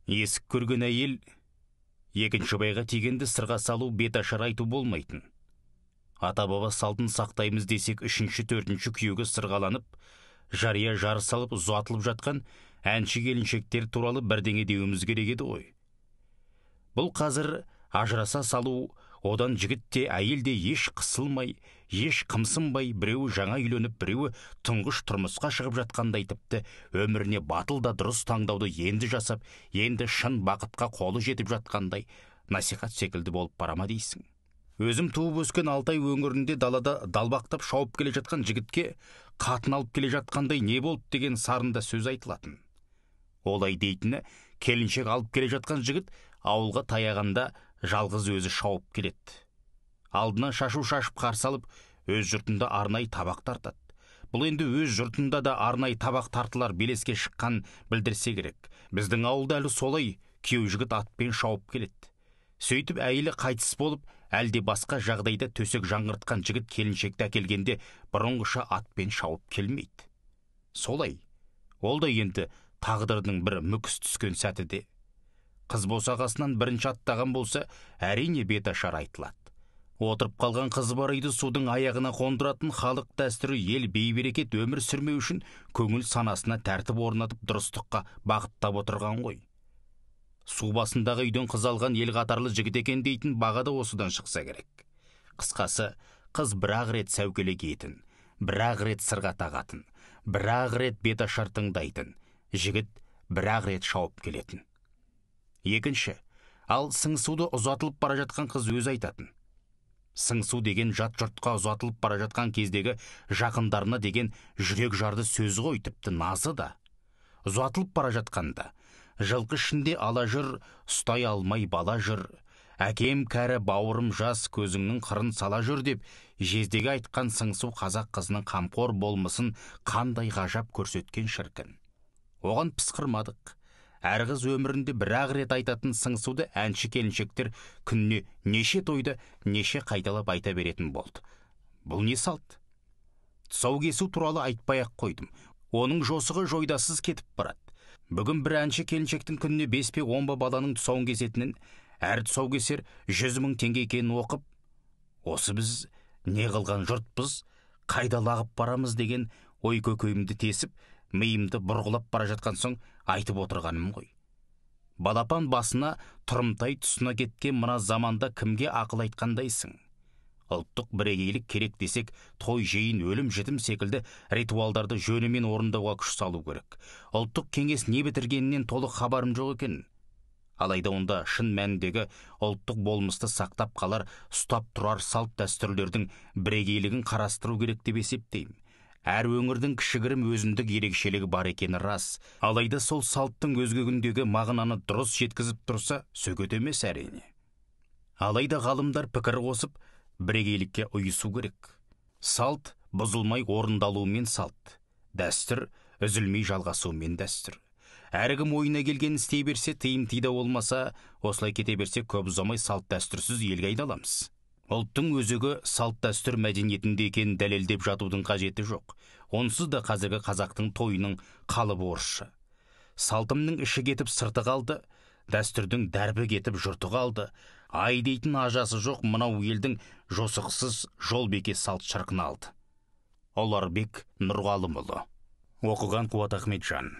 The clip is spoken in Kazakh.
Есік көрген әйел екінші байға тигенді сырға салу бет ашар айту болмайтын. Ата-баба салтын сақтаймыз десек, үшінші, төртінші күйеуге сырғаланып, жария жар салып ұзатылып жатқан әнші келіншектер туралы бірдеңе деуіміз керек еді ғой. Бұл қазір ажыраса салу, одан жігіт те әйел де еш қысылмай, еш қымсынбай, біреуі жаңа үйленіп, біреуі тұңғыш тұрмысқа шығып жатқандай, тіпті өміріне батыл да дұрыс таңдауды енді жасап, енді шын бақытқа қолы жетіп жатқандай насихат секілді болып барама дейсің. Өзім туып өскен Алтай өңірінде далада далбақтап шауып келе жатқан жігітке қатын алып келе жатқандай не болды деген сарында сөз айтылатын. Олай дейтіні, келіншек алып келе жатқан жігіт ауылға таяғанда жалғыз өзі шауып келеді. Алдына шашу шашып қарсы алып, өз жұртында арнай табақ тартады. Бұл енді өз жұртында да арнай табақ тартылар белеске шыққан білдірсе керек. Біздің ауылда әлі солай күйеу жігіт атпен шауып келеді. Сөйтіп әйелі қайтыс болып, әлде басқа жағдайда төсек жаңғыртқан жігіт келіншекті әкелгенде бұрынғыша атпен шауып келмейді. Солай. Ол да енді тағдырдың бір мүкіс түскен сәті де. Қыз босағасынан бірінші аттаған болса, әрине бет ашар айтылады. Отырып қалған қыз бар үйді судың аяғына қондыратын халық дәстүрі ел бейберекет өмір сүрмеу үшін көңіл санасына тәртіп орнатып дұрыстыққа бағыттап отырған ғой. Су басындағы үйден қыз алған ел қатарлы жігіт екен дейтін баға да осыдан шықса керек. Қысқасы, қыз бір-ақ рет сәукеле киетін, бір-ақ рет сырға тағатын, бір-ақ рет бет ашар тыңдайтын, жігіт бір-ақ рет шауып келетін. Екінші, ал сыңсуды ұзатылып бара жатқан қыз өз айтатын. Сыңсу деген жат жұртқа ұзатылып бара жатқан кездегі жақындарына деген жүрек жарды сөз ғой, тіпті назы да. Ұзатылып бара жатқанда, жылқы ішінде ала жүр, ұстай алмай бала жүр, әкем кәрі бауырым жас көзіңнің қырын сала жүр деп, жездеге айтқан сыңсу қазақ қызының қамқор болмысын қандай ғажап көрсеткен шіркін. Оған пысқырмадық. Әр қыз өмірінде бір-ақ рет айтатын сыңсуды әнші келіншектер күнне неше тойды, неше қайталап айта беретін болды. Бұл не салт? Тұсаукесу туралы айтпай-ақ қойдым. Оның жосығы жойдасыз кетіп барады. Бүгін бір әнші келіншектің күнне 5-10 баланың тұсауын кесетінін, әр тұсаукесер 100 000 теңге екенін оқып, осы біз не қылған жұртпыз, қайда лағып барамыз деген ой көкейімді тесіп, миымды бұрғылап бара жатқан соң айтып отырғаным ғой. Балапан басына тұрымтай тұсына кеткен мына заманда кімге ақыл айтқандайсың? Ұлттық бірегейлік керек десек, той жиын өлім жітім секілді ритуалдарды жөнімен орындауға күш салу керек. Ұлттық кеңес не бітіргенінен толық хабарым жоқ екен. Алайда онда шын мәніндегі ұлттық болмысты сақтап қалар, ұстап тұрар салт дәстүрлердің бірегейлігін қарастыру керек деп есептеймін. Әр өңірдің кішігірім өзіндік ерекшелігі бар екені рас. Алайда сол салттың өзге күндегі мағынаны дұрыс жеткізіп тұрса, сөгет емес әрине. Алайда ғалымдар пікір қосып, бірегейлікке ұйысу керек. Салт бұзылмай орындалуымен салт, дәстүр үзілмей жалғасуымен дәстүр. Әркім ойына келген істей берсе, тыйым тиді болмаса, осылай кете берсе, көп ұзамай салт дәстүрсіз елге айдаламыз. Ұлттың өзігі салт дәстүр мәдениетінде екенін дәлелдеп жатудың қажеті жоқ. Онсыз да қазіргі қазақтың тойының қалыбы орысша. Салтымның іші кетіп сырты қалды, дәстүрдің дәрбі кетіп жұрты қалды. Ай дейтін ажасы жоқ мынау елдің жосықсыз жолбике салт шырқын алды. Оларбек Нұрғалымұлы. Оқыған Қуат Ахметжан.